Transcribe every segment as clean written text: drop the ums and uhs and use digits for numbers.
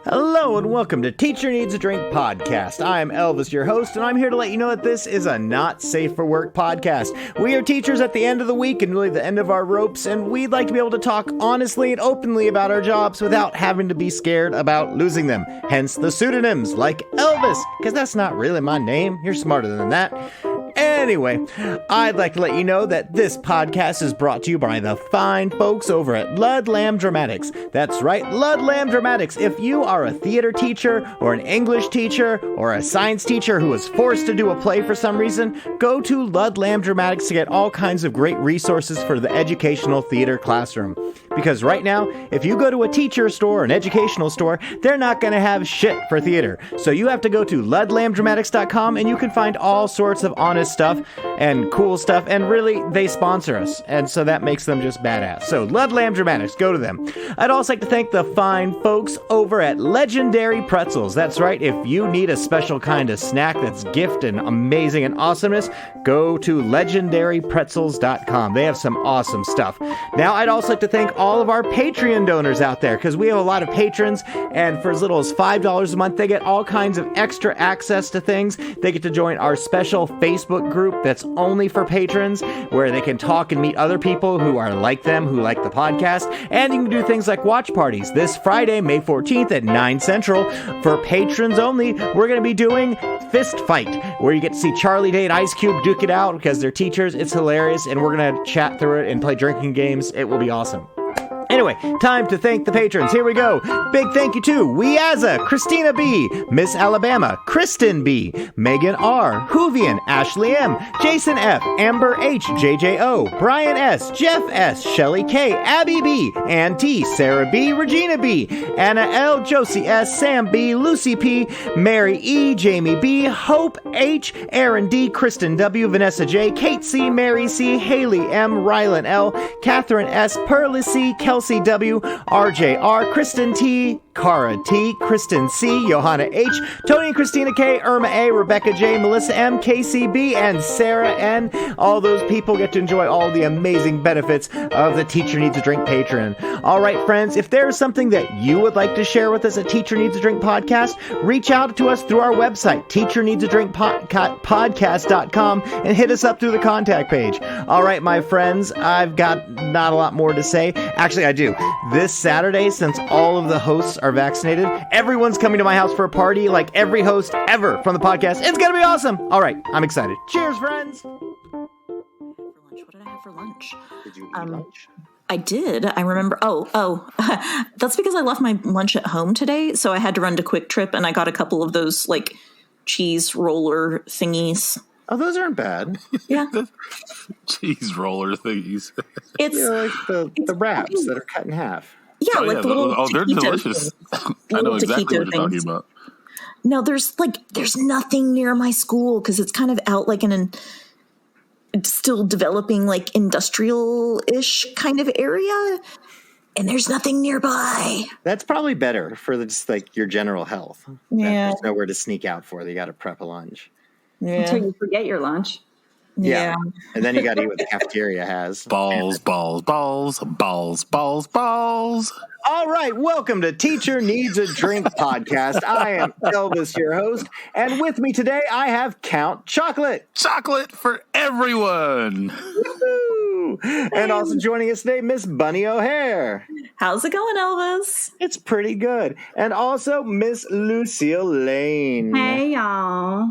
Hello and welcome to Teacher Needs a Drink podcast. I'm Elvis, your host, and I'm here to let you know that this is a not safe for work podcast. We are teachers at the end of the week and really the end of our ropes, and we'd like to be able to talk honestly and openly about our jobs without having to be scared about losing them. Hence the pseudonyms like Elvis, because that's not really my name. You're smarter than that. Anyway, I'd like to let you know that this podcast is brought to you by the fine folks over at Ludlam Dramatics. That's right, Ludlam Dramatics. If you are a theater teacher or an English teacher or a science teacher who was forced to do a play for some reason, go to Ludlam Dramatics to get all kinds of great resources for the educational theater classroom. Because right now, if you go to a teacher store or an educational store, they're not going to have shit for theater. So you have to go to ludlamdramatics.com and you can find all sorts of honest stuff and cool stuff, and really, they sponsor us, and so that makes them just badass. So, Ludlam Dramatics, go to them. I'd also like to thank the fine folks over at Legendary Pretzels. That's right, if you need a special kind of snack that's gift and amazing and awesomeness, go to legendarypretzels.com. They have some awesome stuff. Now, I'd also like to thank all of our Patreon donors out there, because we have a lot of patrons, and for as little as $5 a month, they get all kinds of extra access to things. They get to join our special Facebook group that's only for patrons, where they can talk and meet other people who are like them, who like the podcast, and you can do things like watch parties. This Friday, May 14th at 9 Central, for patrons only, we're going to be doing Fist Fight, where you get to see Charlie Day and Ice Cube duke it out because they're teachers. It's hilarious, and we're going to chat through it and play drinking games. It will be awesome. Anyway, time to thank the patrons. Here we go. Big thank you to Weaza, Christina B, Miss Alabama, Kristen B, Megan R, Hoovian, Ashley M, Jason F, Amber H, JJO, Brian S, Jeff S, Shelly K, Abby B, Ann T, Sarah B, Regina B, Anna L, Josie S, Sam B, Lucy P, Mary E, Jamie B, Hope H, Aaron D, Kristen W, Vanessa J, Kate C, Mary C, Haley M, Rylan L, Catherine S, Pearly C, Kelsey W, RJR, Kristen T, Cara T, Kristen C, Johanna H, Tony and Christina K, Irma A, Rebecca J, Melissa M, KCB, and Sarah N. All those people get to enjoy all the amazing benefits of the Teacher Needs a Drink Patreon. All right, friends, if there's something that you would like to share with us at Teacher Needs a Drink Podcast, reach out to us through our website, teacherneedsadrinkpodcast.com, and hit us up through the contact page. All right, my friends, I've got not a lot more to say. Actually, I do. This Saturday, since all of the hosts are vaccinated, everyone's coming to my house for a party, like every host ever from the podcast. It's gonna be awesome. All right, I'm excited. Cheers, friends. What did I have for lunch? Did you eat lunch? I did. I remember. Oh, that's because I left my lunch at home today, so I had to run to Quick Trip, and I got a couple of those like cheese roller thingies. Oh, those aren't bad. Yeah. Cheese roller thingies. It's like the wraps that are cut in half. Yeah, oh, like yeah, the little they're taquito delicious. things. I know Little exactly taquito what you're talking things. about. No, there's nothing near my school because it's kind of out like it's still developing like industrial-ish kind of area, and there's nothing nearby. That's probably better for just like your general health. Yeah. There's nowhere to sneak out for. You got to prep a lunch. Yeah. Until you forget your lunch. Yeah. And then you got to eat what the cafeteria has. Balls. All right, welcome to Teacher Needs a Drink podcast. I am Elvis, your host, and with me today I have Count Chocolate. Chocolate for everyone. Woo-hoo! And also joining us today, Miss Bunny O'Hare. How's it going, Elvis? It's pretty good. And also Miss Lucille Lane. Hey, y'all.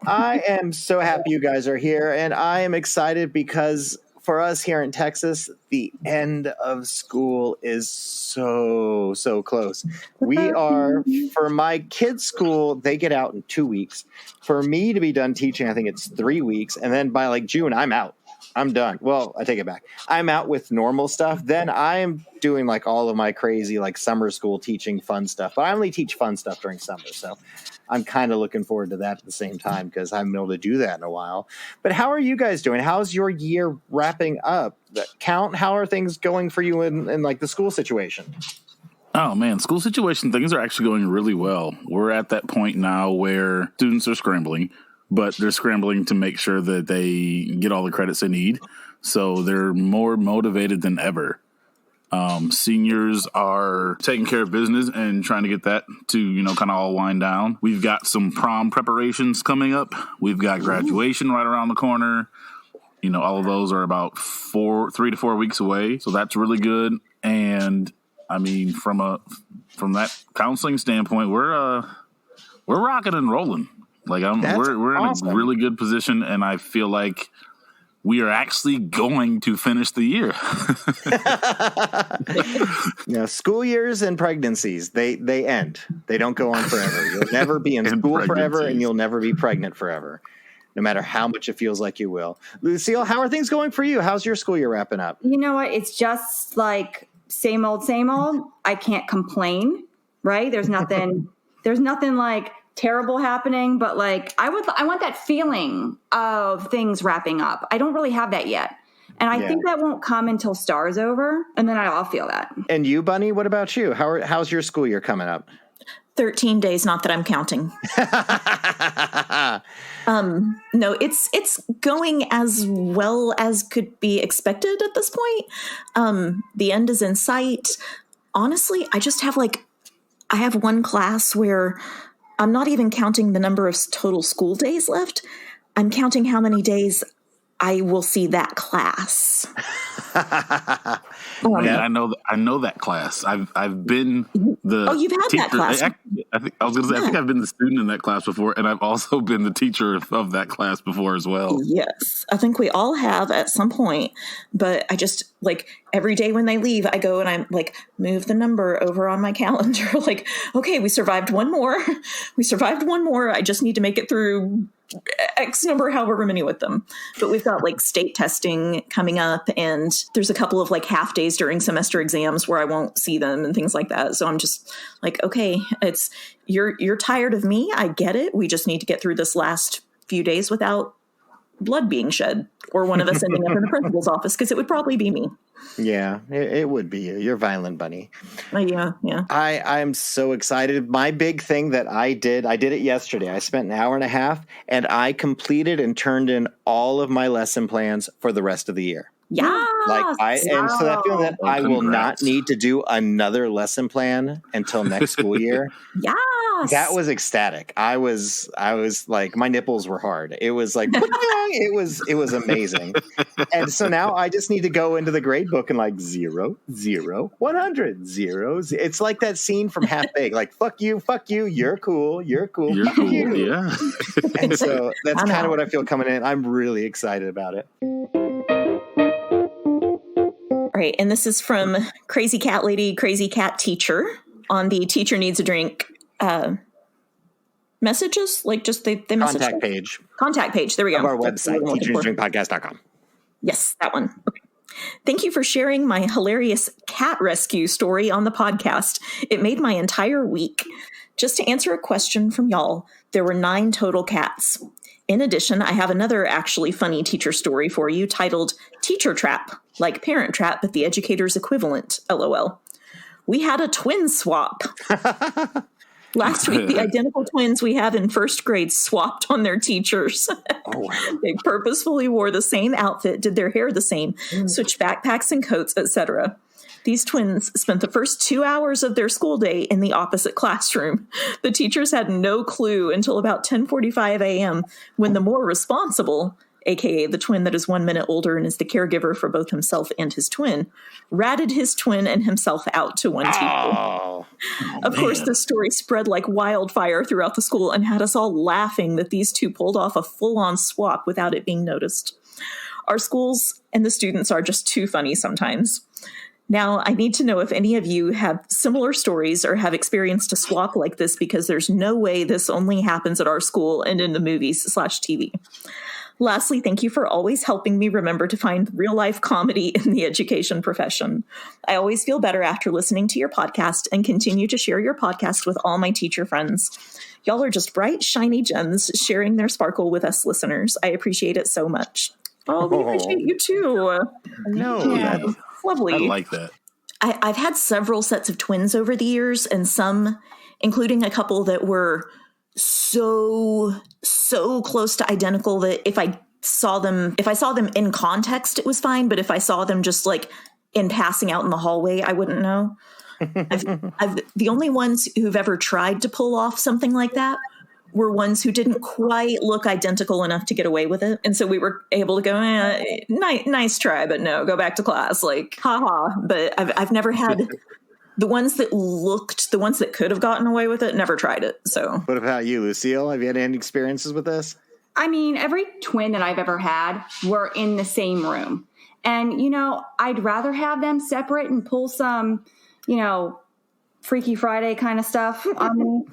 I am so happy you guys are here, and I am excited because for us here in Texas, the end of school is so close. We are, for my kids' school, they get out in 2 weeks. For me to be done teaching, I think it's 3 weeks, and then by like June, I'm out. I'm done. Well, I take it back. I'm out with normal stuff. Then I'm doing like all of my crazy like summer school teaching fun stuff, but I only teach fun stuff during summer. So I'm kind of looking forward to that at the same time because I haven't been able to do that in a while. But how are you guys doing? How's your year wrapping up? Count, how are things going for you in like the school situation? Oh, man, school situation, things are actually going really well. We're at that point now where students are scrambling, but they're scrambling to make sure that they get all the credits they need. So they're more motivated than ever. Seniors are taking care of business and trying to get that to, kind of all wind down. We've got some prom preparations coming up. We've got graduation right around the corner. All of those are about 3 to 4 weeks away. So that's really good. And I mean, from that counseling standpoint, we're rocking and rolling. Like we're awesome. In a really good position. And I feel like we are actually going to finish the year. School years and pregnancies, they end. They don't go on forever. You'll never be in school forever, and you'll never be pregnant forever, no matter how much it feels like you will. Lucille, how are things going for you? How's your school year wrapping up? You know what? It's just like same old, same old. I can't complain, right? There's nothing like terrible happening, but like I want that feeling of things wrapping up. I don't really have that yet. And I think that won't come until STAR's over, and then I'll feel that. And you, Bunny, what about you? How's your school year coming up? 13 days, not that I'm counting. No, it's going as well as could be expected at this point. The end is in sight. Honestly, I have one class where I'm not even counting the number of total school days left. I'm counting how many days I will see that class. Yeah, I know that class. I've been the you've had teacher. That class. I think I've been the student in that class before, and I've also been the teacher of that class before as well. Yes, I think we all have at some point. But I just every day when they leave, I go and I'm move the number over on my calendar. Okay, we survived one more. I just need to make it through X number, however many with them. But we've got state testing coming up, and there's a couple of half days during semester exams where I won't see them and things like that. So I'm just okay, it's you're tired of me. I get it. We just need to get through this last few days without blood being shed or one of us ending up in the principal's office, because it would probably be me. Yeah, it would be you. You're violent, Bunny. Yeah. I'm so excited. My big thing that I did it yesterday. I spent an hour and a half, and I completed and turned in all of my lesson plans for the rest of the year. Yeah. And so that feeling that I will not need to do another lesson plan until next school year. Yes. That was ecstatic. I was my nipples were hard. It was it was amazing. And so now I just need to go into the grade book and 0, 0, 100, 0. It's like that scene from Half Baked, fuck you, you're cool, you're cool, yeah. And so that's kind of what I feel coming in. I'm really excited about it. All right, and this is from Crazy Cat Lady, Crazy Cat Teacher on the Teacher Needs a Drink messages, they message contact page. There we go. Of our website, teachersdrinkpodcast.com. Yes, that one. Okay. Thank you for sharing my hilarious cat rescue story on the podcast. It made my entire week. Just to answer a question from y'all, there were 9 total cats. In addition, I have another actually funny teacher story for you titled Teacher Trap, like Parent Trap, but the educator's equivalent, LOL. We had a twin swap. Last week, the identical twins we have in first grade swapped on their teachers. Oh, wow. They purposefully wore the same outfit, did their hair the same, switched backpacks and coats, etc. These twins spent the first 2 hours of their school day in the opposite classroom. The teachers had no clue until about 10:45 a.m. when the more responsible, aka the twin that is 1 minute older and is the caregiver for both himself and his twin, ratted his twin and himself out to one teacher. Of course, this story spread like wildfire throughout the school and had us all laughing that these two pulled off a full-on swap without it being noticed. Our schools and the students are just too funny sometimes. Now, I need to know if any of you have similar stories or have experienced a swap like this, because there's no way this only happens at our school and in the movies/TV. Lastly, thank you for always helping me remember to find real-life comedy in the education profession. I always feel better after listening to your podcast and continue to share your podcast with all my teacher friends. Y'all are just bright, shiny gems sharing their sparkle with us listeners. I appreciate it so much. Oh, we appreciate you too. No, yeah, lovely. I like that. I've had several sets of twins over the years, and some, including a couple that were so close to identical that if I saw them in context, it was fine. But if I saw them just in passing out in the hallway, I wouldn't know. The only ones who've ever tried to pull off something like that were ones who didn't quite look identical enough to get away with it. And so we were able to go, nice try, but no, go back to class. Like, haha. But I've never had the ones that could have gotten away with it, never tried it. So what about you, Lucille? Have you had any experiences with this? I mean, every twin that I've ever had were in the same room. And, I'd rather have them separate and pull some, Freaky Friday kind of stuff on me.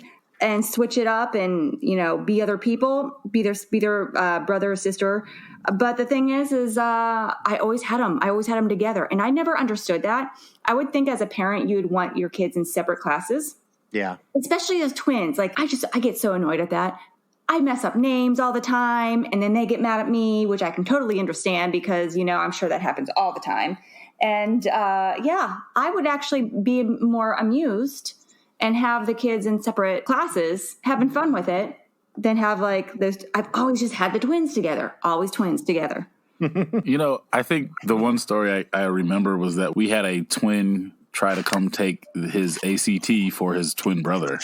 And switch it up and, be other people, be their brother or sister. But the thing is I always had them. I always had them together. And I never understood that. I would think as a parent, you'd want your kids in separate classes. Yeah. Especially as twins. Like, I get so annoyed at that. I mess up names all the time. And then they get mad at me, which I can totally understand because, I'm sure that happens all the time. And, I would actually be more amused and have the kids in separate classes having fun with it than have like those. I've always just had the twins together, always twins together. I think the one story I remember was that we had a twin try to come take his ACT for his twin brother.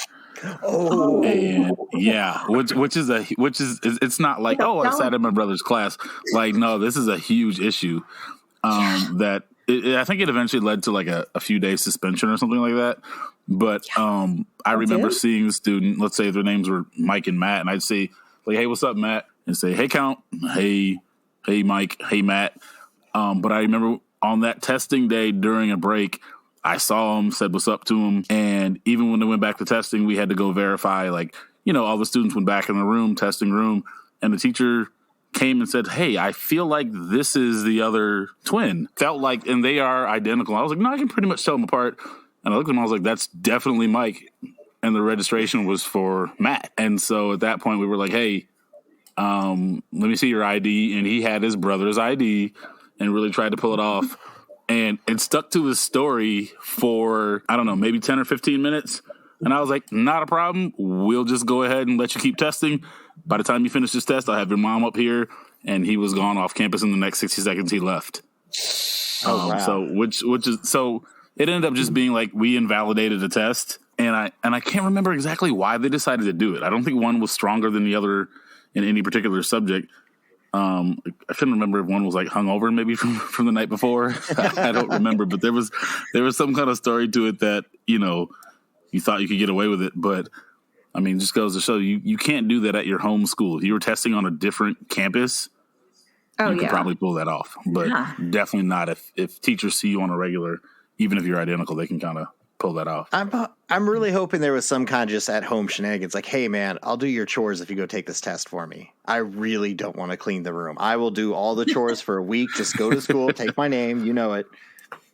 Oh, and yeah, which is it's not like, I sat in my brother's class. Like, no, this is a huge issue. That I think it eventually led to like a few days suspension or something like that. But I remember seeing the student, let's say their names were Mike and Matt, and I'd say, like, hey, what's up, Matt? And say, hey, Count, hey, Mike, hey, Matt. But I remember on that testing day during a break, I saw him, said what's up to him. And even when they went back to testing, we had to go verify, like, all the students went back in the testing room, and the teacher came and said, hey, I feel like this is the other twin. Felt like, and they are identical. I was like, no, I can pretty much tell them apart. And I looked at him, I was like, that's definitely Mike. And the registration was for Matt. And so at that point, we were like, hey, let me see your ID. And he had his brother's ID and really tried to pull it off. And it stuck to his story for, I don't know, maybe 10 or 15 minutes. And I was like, not a problem. We'll just go ahead and let you keep testing. By the time you finish this test, I'll have your mom up here. And he was gone off campus in the next 60 seconds he left. Wow. So it ended up just being like we invalidated the test, and I can't remember exactly why they decided to do it. I don't think one was stronger than the other in any particular subject. I couldn't remember if one was like hungover maybe from the night before. I don't remember, but there was some kind of story to it that you thought you could get away with it, but I mean, just goes to show you can't do that at your home school. If you were testing on a different campus, you could probably pull that off, but definitely not if teachers see you on a regular. Even if you're identical, they can kind of pull that off. I'm really hoping there was some kind of just at-home shenanigans. Like, hey, man, I'll do your chores if you go take this test for me. I really don't want to clean the room. I will do all the chores for a week. Just go to school, take my name, you know it,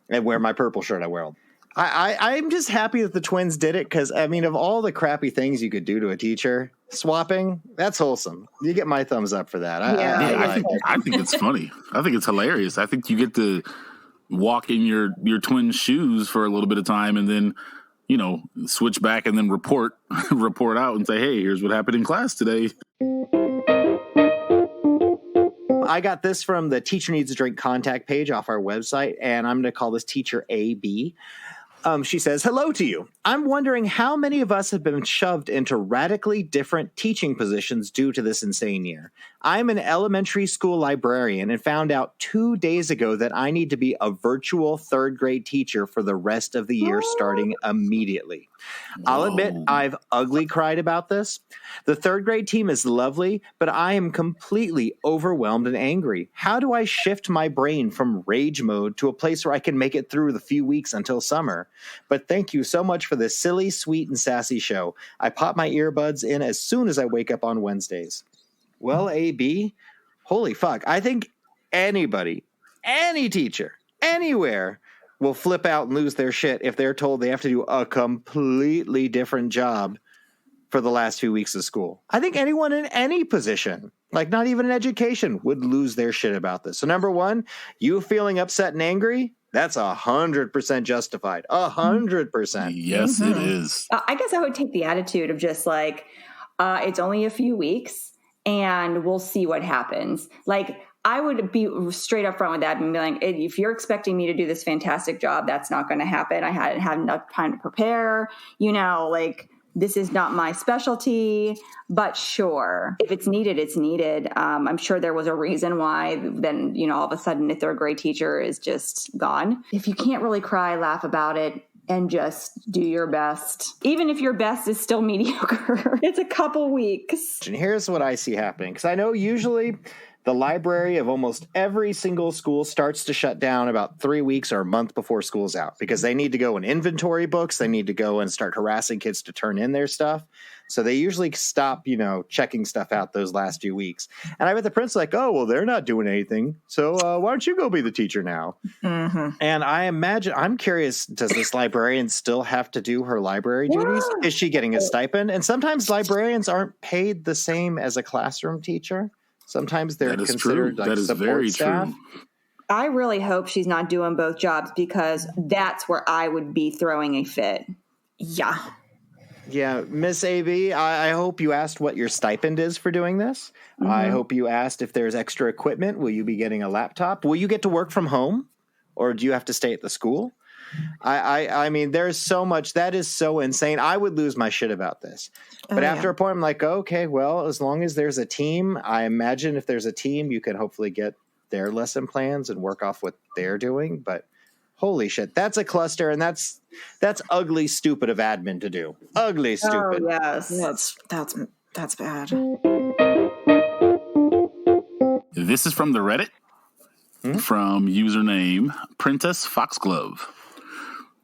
and wear my purple shirt I wear. I'm just happy that the twins did it because, I mean, of all the crappy things you could do to a teacher, swapping, that's wholesome. You get my thumbs up for that. I think it's funny. I think it's hilarious. I think you get to walk in your twin shoes for a little bit of time and then, switch back and then report out and say, hey, here's what happened in class today. I got this from the Teacher Needs a Drink contact page off our website, and I'm going to call this Teacher AB. She says, hello to you. I'm wondering how many of us have been shoved into radically different teaching positions due to this insane year. I'm an elementary school librarian and found out 2 days ago that I need to be a virtual third grade teacher for the rest of the year starting immediately. I'll admit I've ugly cried about this. The third grade team is lovely, but I am completely overwhelmed and angry. How do I shift my brain from rage mode to a place where I can make it through the few weeks until summer? But thank you so much for this silly, sweet, and sassy show. I pop my earbuds in as soon as I wake up on Wednesdays. Well, AB, holy fuck. I think anybody, any teacher, anywhere will flip out and lose their shit if they're told they have to do a completely different job for the last few weeks of school. I think anyone in any position, like not even in education, would lose their shit about this. So number one, you feeling upset and angry, that's 100% justified. 100%. Yes, it is. I guess I would take the attitude of just like, it's only a few weeks and we'll see what happens. Like, I would be straight up front with that and be like, if you're expecting me to do this fantastic job, that's not going to happen. I hadn't had enough time to prepare, like this is not my specialty, but sure, if it's needed, it's needed. I'm sure there was a reason why then, all of a sudden a third grade teacher is just gone. If you can't really cry, laugh about it and just do your best. Even if your best is still mediocre, it's a couple weeks. And here's what I see happening. Because I know usually the library of almost every single school starts to shut down about 3 weeks or a month before school's out because they need to go and inventory books. They need to go and start harassing kids to turn in their stuff. So they usually stop, checking stuff out those last few weeks. And I bet the principal's like, oh, well, they're not doing anything. So why don't you go be the teacher now? Mm-hmm. And I'm curious, does this librarian still have to do her library duties? Is she getting a stipend? And sometimes librarians aren't paid the same as a classroom teacher. Sometimes they're considered like support staff. True. I really hope she's not doing both jobs because that's where I would be throwing a fit. Yeah. Yeah, Miss AB, I hope you asked what your stipend is for doing this. Mm-hmm. I hope you asked if there's extra equipment. Will you be getting a laptop? Will you get to work from home? Or do you have to stay at the school? I mean, there's so much. That is so insane. I would lose my shit about this. But after a point, I'm like, okay, well, as long as there's a team, I imagine if there's a team, you can hopefully get their lesson plans and work off what they're doing. But holy shit, that's a cluster, and that's ugly, stupid of admin to do. Ugly, stupid. Oh, yes. That's bad. This is from the Reddit, from username Princess Foxglove.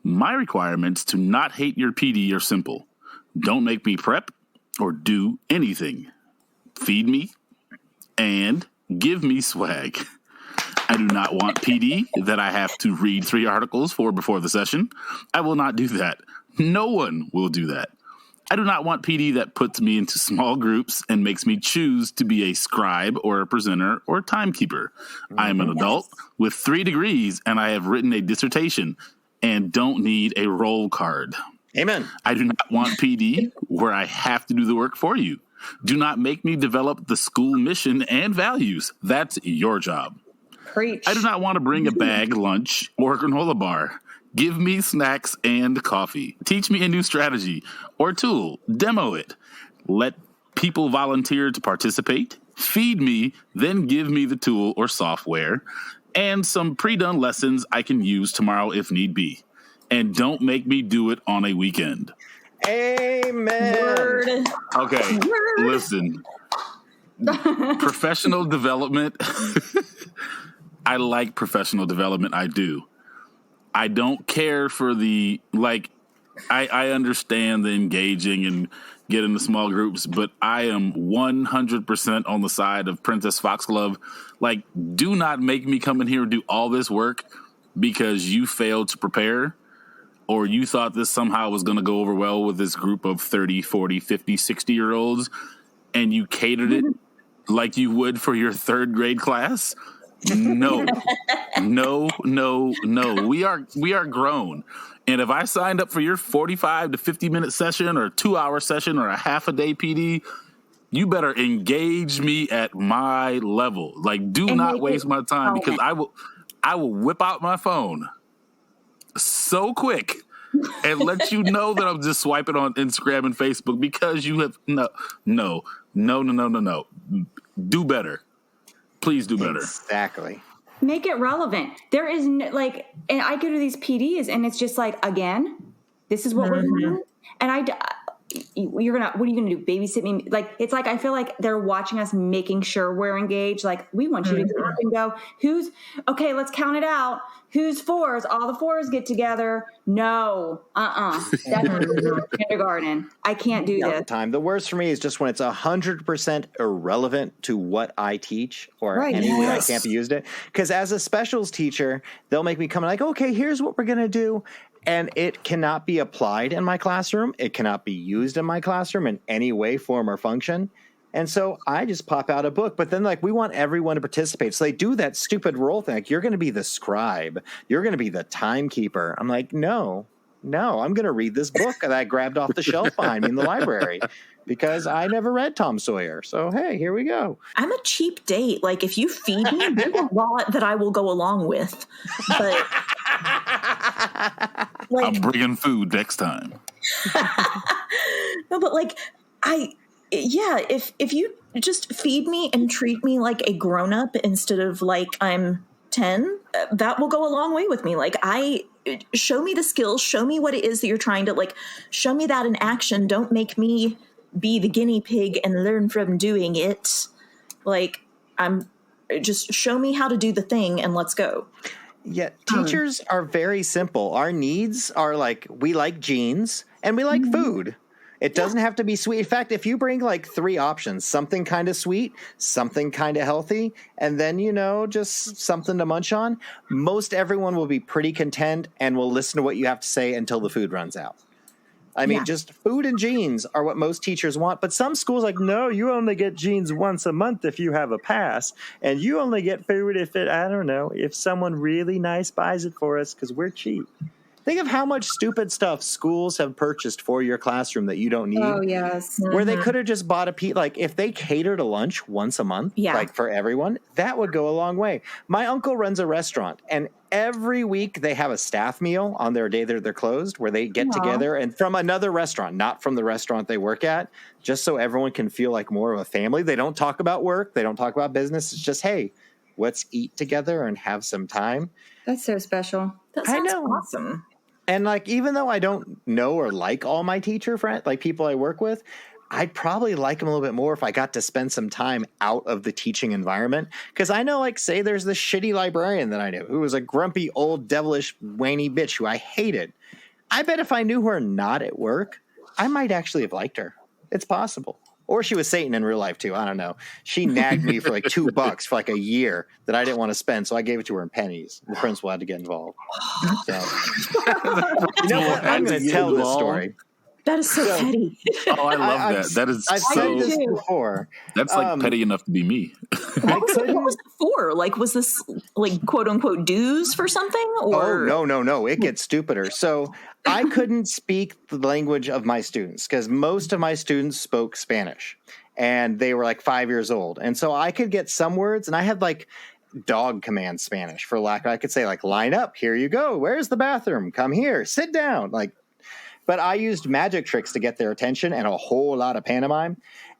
My requirements to not hate your PD are simple. Don't make me prep or do anything. Feed me and give me swag. I do not want PD that I have to read 3 articles for before the session. I will not do that. No one will do that. I do not want PD that puts me into small groups and makes me choose to be a scribe or a presenter or timekeeper. I am an adult with 3 degrees and I have written a dissertation and don't need a roll card. Amen. I do not want PD where I have to do the work for you. Do not make me develop the school mission and values. That's your job. Preach. I do not want to bring a bag, lunch, or a granola bar. Give me snacks and coffee. Teach me a new strategy or tool. Demo it. Let people volunteer to participate. Feed me, then give me the tool or software and some pre-done lessons I can use tomorrow if need be. And don't make me do it on a weekend. Amen. Word. Okay, listen. Professional development. I like professional development. I do. I don't care for the, I understand the engaging and get into small groups, but I am 100% on the side of Princess Foxglove. Do not make me come in here and do all this work because you failed to prepare or you thought this somehow was going to go over well with this group of 30, 40, 50, 60-year-olds and you catered it like you would for your 3rd grade class. No. We are grown. And if I signed up for your 45 to 50-minute session or a 2-hour session or a half a day PD, you better engage me at my level. Do not waste my time because I will whip out my phone so quick and let you know that I'm just swiping on Instagram and Facebook because you have no. Do better. Please do better. Exactly. Make it relevant. There is and I go to these PDs and it's just again, this is what we're doing. And what are you gonna do? Babysit me? It's I feel like they're watching us, making sure we're engaged. We want you to get up and go. Let's count it out. Who's 4s? All the 4s get together. No, that's kindergarten. I can't do this. Time. The worst for me is just when it's 100% irrelevant to what I teach or any way I can't be used it. Because as a specials teacher, they'll make me come okay, here's what we're gonna do. And it cannot be applied in my classroom. It cannot be used in my classroom in any way, form, or function. And so I just pop out a book. But then, we want everyone to participate. So they do that stupid role thing. You're going to be the scribe. You're going to be the timekeeper. I'm like, no. No, I'm going to read this book that I grabbed off the shelf behind me in the library because I never read Tom Sawyer. So, hey, here we go. I'm a cheap date. Like, if you feed me, there's a lot that I will go along with. But, like, I'm bringing food next time. No, but like, if you just feed me and treat me like a grown-up instead of like I'm 10, that will go a long way with me. Like, show me the skills, show me what it is that you're trying to, like, show me that in action. Don't make me be the guinea pig and learn from doing it. Like, just show me how to do the thing and let's go. Yeah, teachers are very simple. Our needs are like, we like jeans and we like food. It doesn't have to be sweet. In fact, if you bring like 3 options, something kind of sweet, something kind of healthy, and then, just something to munch on, most everyone will be pretty content and will listen to what you have to say until the food runs out. I mean, just food and jeans are what most teachers want. But some schools like, no, you only get jeans once a month if you have a pass. And you only get food if someone really nice buys it for us because we're cheap. Think of how much stupid stuff schools have purchased for your classroom that you don't need. Oh, yes. Where they could have just bought like if they catered a lunch once a month, like for everyone, that would go a long way. My uncle runs a restaurant, and every week they have a staff meal on their day that they're closed where they get together and from another restaurant, not from the restaurant they work at, just so everyone can feel like more of a family. They don't talk about work. They don't talk about business. It's just, hey, let's eat together and have some time. That's so special. That sounds awesome. And like, even though I don't know or like all my teacher friends, like people I work with, I'd probably like them a little bit more if I got to spend some time out of the teaching environment. Because I know, like, say there's this shitty librarian that I knew who was a grumpy, old, devilish, whiny bitch who I hated. I bet if I knew her not at work, I might actually have liked her. It's possible. Or she was Satan in real life, too. I don't know. She nagged me for like $2 for like a year that I didn't want to spend, so I gave it to her in pennies. The principal had to get involved. So, you know what? I'm going to tell this story. That is so petty. Oh, I love that. That is I've said this before. That's like petty enough to be me. What was it for? Like, was this like quote unquote dues for something? Or No. It gets stupider. So I couldn't speak the language of my students because most of my students spoke Spanish and they were like 5 years old. And so I could get some words, and I had like dog command Spanish for lack of, I could say like, line up, here you go. Where's the bathroom? Come here, sit down. Like, but I used magic tricks to get their attention and a whole lot of pantomime.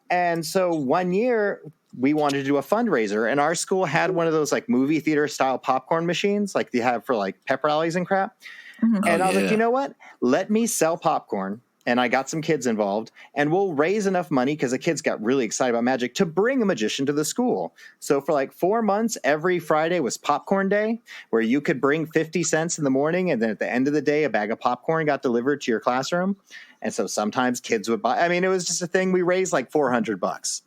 And so one year we wanted to do a fundraiser, and our school had one of those like movie theater style popcorn machines like you have for like pep rallies and crap. Mm-hmm. And I was like, you know what? Let me sell popcorn. And I got some kids involved, and we'll raise enough money because the kids got really excited about magic to bring a magician to the school. So for like 4 months, every Friday was popcorn day, where you could bring 50 cents in the morning, and then at the end of the day, a bag of popcorn got delivered to your classroom. And so sometimes kids would buy. I mean, it was just a thing. We raised like $400.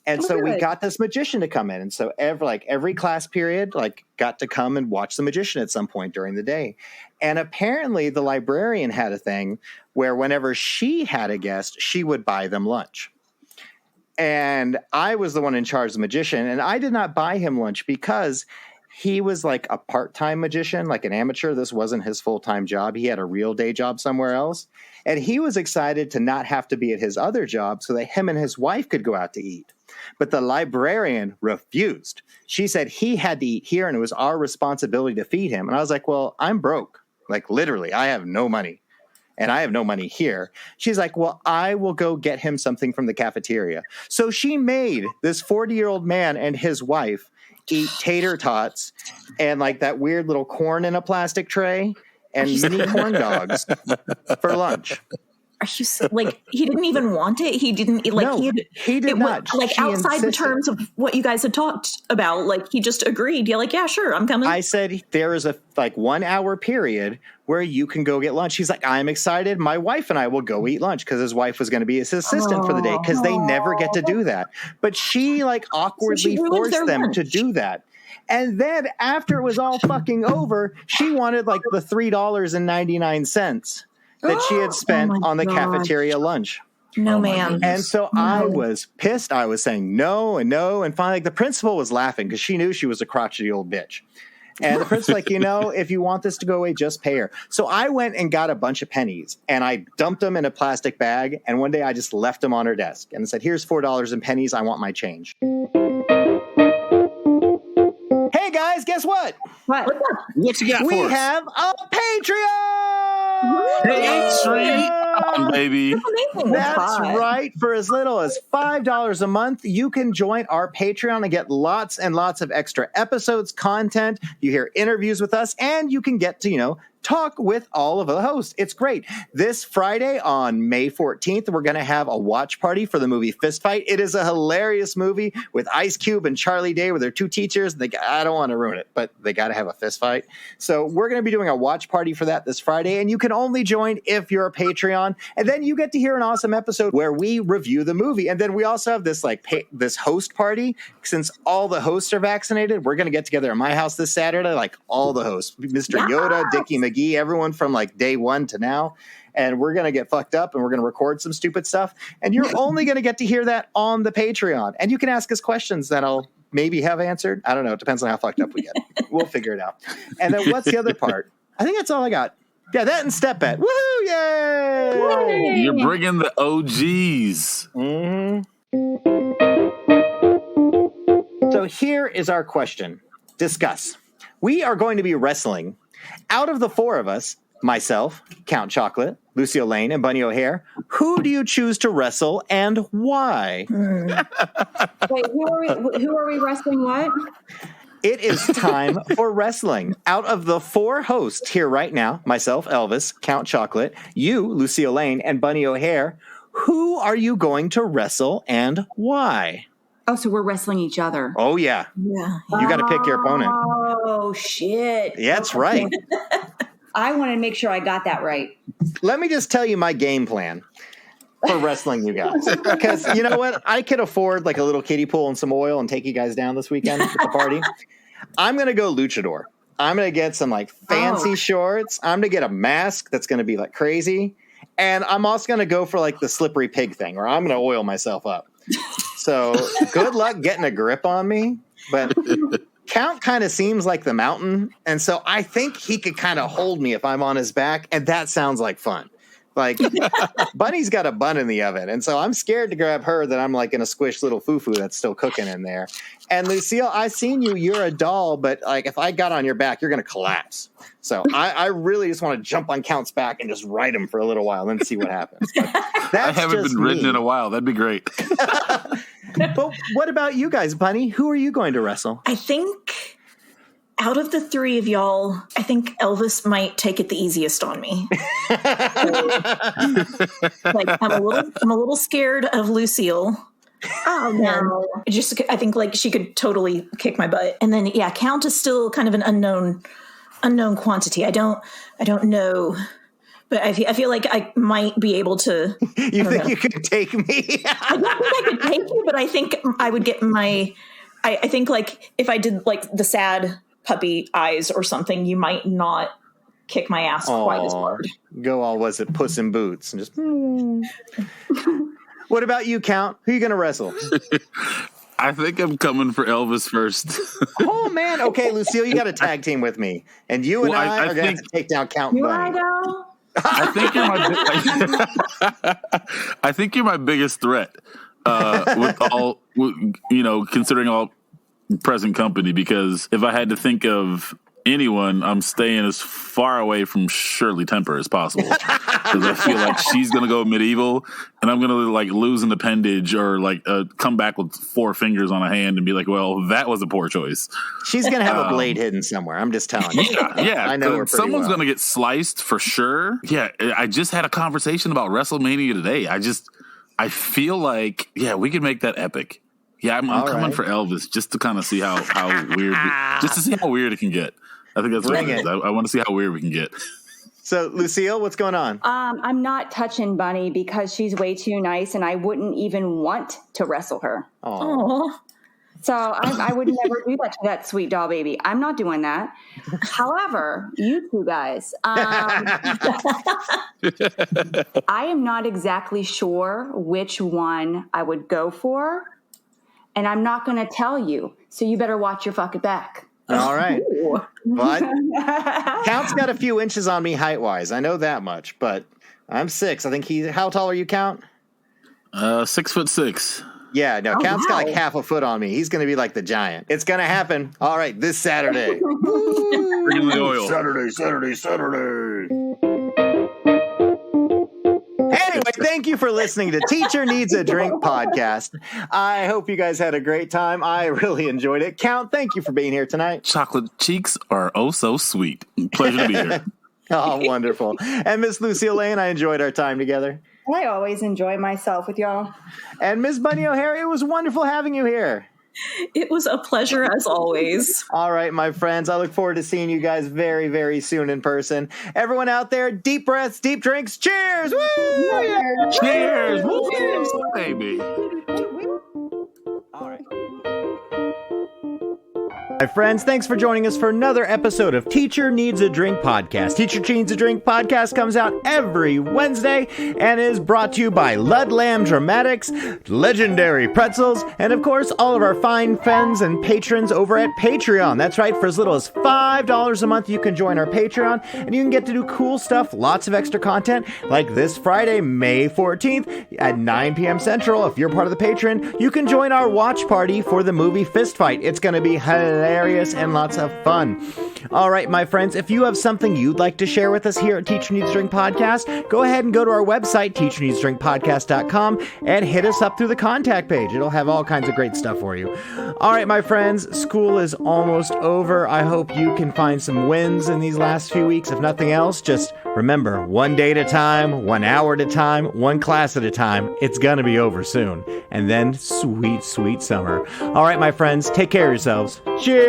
And so we got this magician to come in. And so every class period, like, got to come and watch the magician at some point during the day. And apparently the librarian had a thing where whenever she had a guest, she would buy them lunch. And I was the one in charge of the magician, and I did not buy him lunch because he was like a part-time magician, like an amateur. This wasn't his full-time job. He had a real day job somewhere else. And he was excited to not have to be at his other job so that him and his wife could go out to eat. But the librarian refused. She said he had to eat here, and it was our responsibility to feed him. And I was like, well, I'm broke. Like, literally, I have no money. And I have no money here. She's like, well, I will go get him something from the cafeteria. So she made this 40-year-old man and his wife eat tater tots and like that weird little corn in a plastic tray and mini corn dogs for lunch. Are you like, he didn't even want it? He didn't like, no, he did not. Like, she outside insisted. the terms of what you guys had talked about, like, he just agreed. You're like, yeah, sure, I'm coming. I said, there is a like 1 hour period where you can go get lunch. He's like, I'm excited. My wife and I will go eat lunch, because his wife was going to be his assistant for the day, because they never get to do that. But she like awkwardly forced them to do that. And then after it was all fucking over, she wanted like the $3.99 that she had spent on the cafeteria lunch. No, ma'am. And so I was pissed. I was saying no and no. And finally, like, the principal was laughing because she knew she was a crotchety old bitch. And the principal's like, if you want this to go away, just pay her. So I went and got a bunch of pennies and I dumped them in a plastic bag. And one day I just left them on her desk and said, here's $4 in pennies. I want my change. Hey guys, guess what? What? What you got We for us? have a Patreon! Patreon, baby. Amazing. That's Five. right. For as little as $5 a month, you can join our Patreon and get lots and lots of extra episodes, content. You hear interviews with us, and you can get to, talk with all of the hosts. It's great. This Friday on May 14th, we're going to have a watch party for the movie Fist Fight. It is a hilarious movie with Ice Cube and Charlie Day, where they're two teachers. I don't want to ruin it, but they got to have a fist fight. So we're going to be doing a watch party for that this Friday, and you can only join if you're a Patreon. And then you get to hear an awesome episode where we review the movie. And then we also have this this host party. Since all the hosts are vaccinated, we're going to get together at my house this Saturday, like all the hosts, Mr. Yoda, Dickie McGee, everyone from like day one to now. And we're going to get fucked up and we're going to record some stupid stuff. And you're only going to get to hear that on the Patreon. And you can ask us questions that I'll maybe have answered. I don't know. It depends on how fucked up we get. We'll figure it out. And then what's the other part? I think that's all I got. Yeah, that and Step Bet. Woohoo! Yay! You're bringing the OGs. Mm-hmm. So here is our question. Discuss. We are going to be wrestling. Out of the four of us, myself, Count Chocolate, Lucille Lane, and Bunny O'Hare, who do you choose to wrestle and why? Wait, who are we wrestling what? It is time for wrestling. Out of the four hosts here right now, myself, Elvis, Count Chocolate, you, Lucille Lane, and Bunny O'Hare, who are you going to wrestle and why? Oh, so we're wrestling each other. Oh, yeah. Yeah. You got to pick your opponent. Oh, shit. Yeah, that's right. I want to make sure I got that right. Let me just tell you my game plan for wrestling you guys. Because you know what? I could afford like a little kiddie pool and some oil and take you guys down this weekend at the party. I'm going to go luchador. I'm going to get some like fancy shorts. I'm going to get a mask that's going to be like crazy. And I'm also going to go for like the slippery pig thing where I'm going to oil myself up. So good luck getting a grip on me. But Count kind of seems like the mountain. And so I think he could kind of hold me if I'm on his back. And that sounds like fun. Like Bunny's got a bun in the oven. And so I'm scared to grab her that I'm like in a squished little foo-foo that's still cooking in there. And Lucille, I've seen you. You're a doll. But like if I got on your back, you're going to collapse. So I really just want to jump on Count's back and just ride him for a little while and then see what happens. I haven't been ridden in a while. That'd be great. But what about you guys, Bunny? Who are you going to wrestle? I think out of the three of y'all, I think Elvis might take it the easiest on me. Like I'm a little scared of Lucille. Oh, no. I think like she could totally kick my butt. And then Count is still kind of an unknown quantity. I don't know. But I feel like I might be able to. You think you could take me? I don't think I could take you, but I think I would get my. I think like if I did like the sad puppy eyes or something, you might not kick my ass quite as hard. Go all, was it Puss in Boots? And just. What about you, Count? Who are you going to wrestle? I think I'm coming for Elvis first. Oh, man. Okay, Lucille, you got a tag team with me. And you and I are going to take down Count and Bunny. I think you're my biggest threat. Considering all present company, because if I had to think of anyone, I'm staying as far away from Shirley Temper as possible, because I feel like she's gonna go medieval and I'm gonna like lose an appendage or like come back with 4 fingers on a hand and be like, well, that was a poor choice. She's gonna have a blade hidden somewhere. I'm just telling you. Yeah, I know her pretty someone's well. gonna get sliced for sure. Yeah, I just had a conversation about WrestleMania today. I feel like we could make that epic. Yeah, I'm coming for Elvis just to kind of see how weird, just to see how weird it can get. I think that's what it is. I want to see how weird we can get. So, Lucille, what's going on? I'm not touching Bunny because she's way too nice, and I wouldn't even want to wrestle her. Aww. So I would never do that to that sweet doll baby. I'm not doing that. However, you two guys, I am not exactly sure which one I would go for, and I'm not going to tell you. So you better watch your fucking back. All right. Ooh. But Count's got a few inches on me height-wise. I know that much, but I'm 6. I think how tall are you, Count? 6'6". Yeah, no, Count's got like half a foot on me. He's going to be like the giant. It's going to happen. All right, this Saturday. Bring the oil. Saturday. Anyway, thank you for listening to Teacher Needs a Drink podcast. I hope you guys had a great time. I really enjoyed it. Count, thank you for being here tonight. Chocolate cheeks are oh so sweet. Pleasure to be here. Oh, wonderful. And Miss Lucille Lane, I enjoyed our time together. I always enjoy myself with y'all. And Miss Bunny O'Hare, it was wonderful having you here. It was a pleasure as always. All right, my friends. I look forward to seeing you guys very, very soon in person. Everyone out there, deep breaths, deep drinks. Cheers! Woo! Yeah. Cheers! Woo, baby. All right. My friends, thanks for joining us for another episode of Teacher Needs a Drink podcast. Teacher Needs a Drink podcast comes out every Wednesday and is brought to you by Ludlam Dramatics, Legendary Pretzels, and of course, all of our fine friends and patrons over at Patreon. That's right, for as little as $5 a month, you can join our Patreon and you can get to do cool stuff, lots of extra content, like this Friday, May 14th at 9 p.m. Central. If you're part of the patron, you can join our watch party for the movie Fist Fight. It's going to be hilarious and lots of fun. All right, my friends, if you have something you'd like to share with us here at Teacher Needs a Drink Podcast, go ahead and go to our website, teacherneedsdrinkpodcast.com, and hit us up through the contact page. It'll have all kinds of great stuff for you. All right, my friends, school is almost over. I hope you can find some wins in these last few weeks. If nothing else, just remember, one day at a time, 1 hour at a time, one class at a time. It's going to be over soon. And then sweet, sweet summer. All right, my friends, take care of yourselves. Cheers!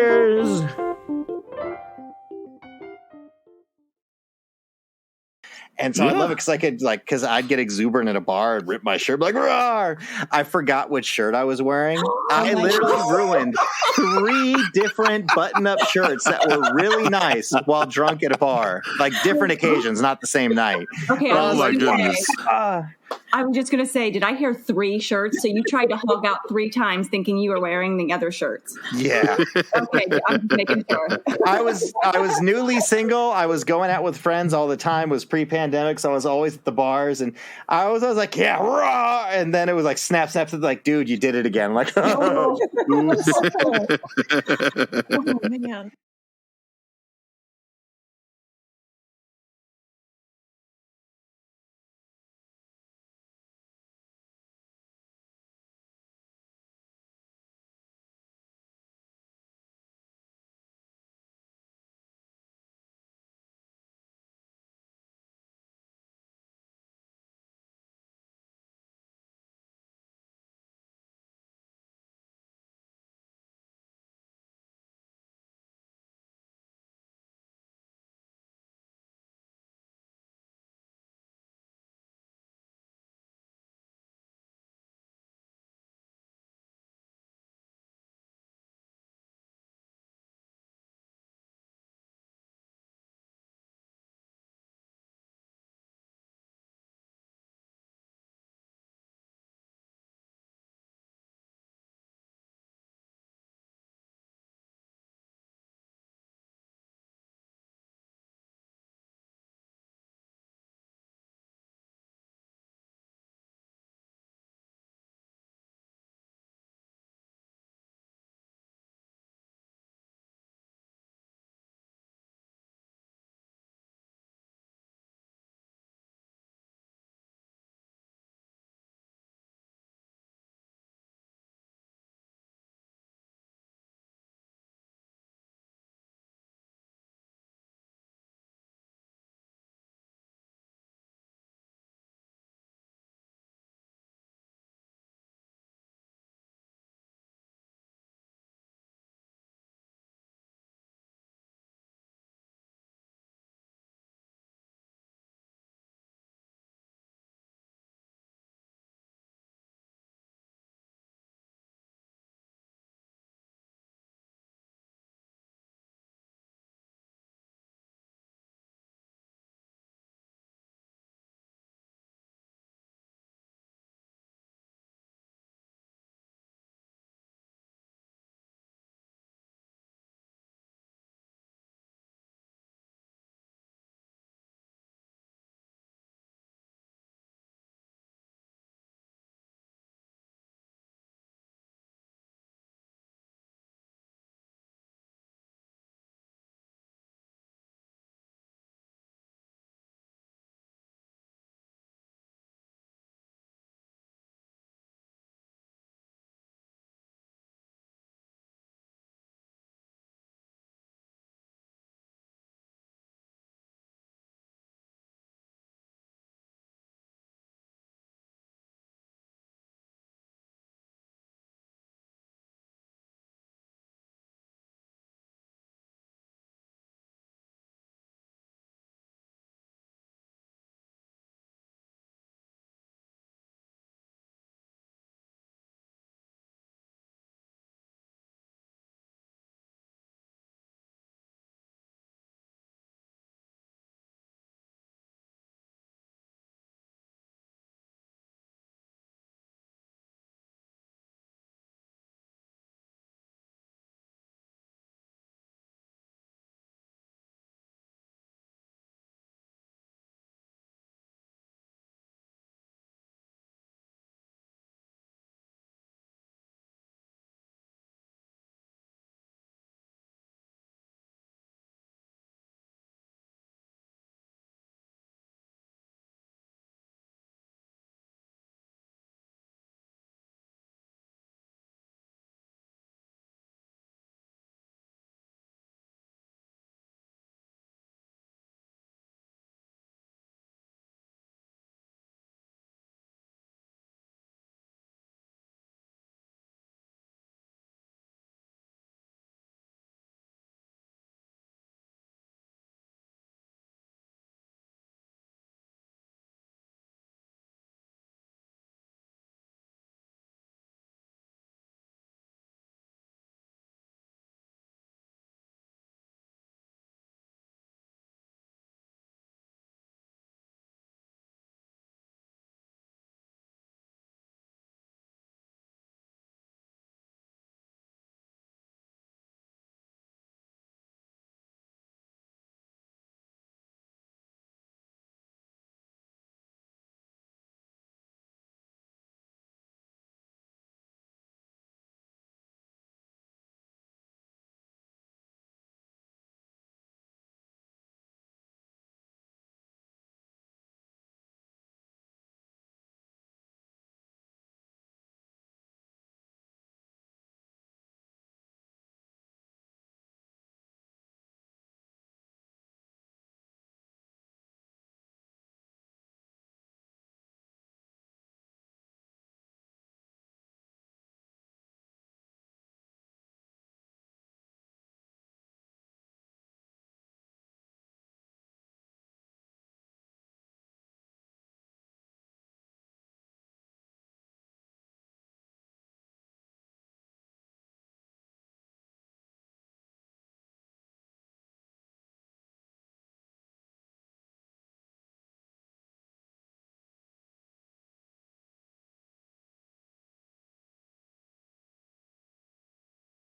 And so I love it because I could because I'd get exuberant at a bar and rip my shirt like, roar! I forgot which shirt I was wearing. I literally ruined 3 different button-up shirts that were really nice while drunk at a bar, like different occasions, not the same night. Okay. Oh my goodness. I'm just going to say, did I hear 3 shirts? So you tried to hug out 3 times thinking you were wearing the other shirts. Yeah. Okay, I'm just making sure. I was newly single. I was going out with friends all the time. It was pre-pandemic, so I was always at the bars, and I was like, yeah, rah! And then it was like snap, like, dude, you did it again. Like, Oh man.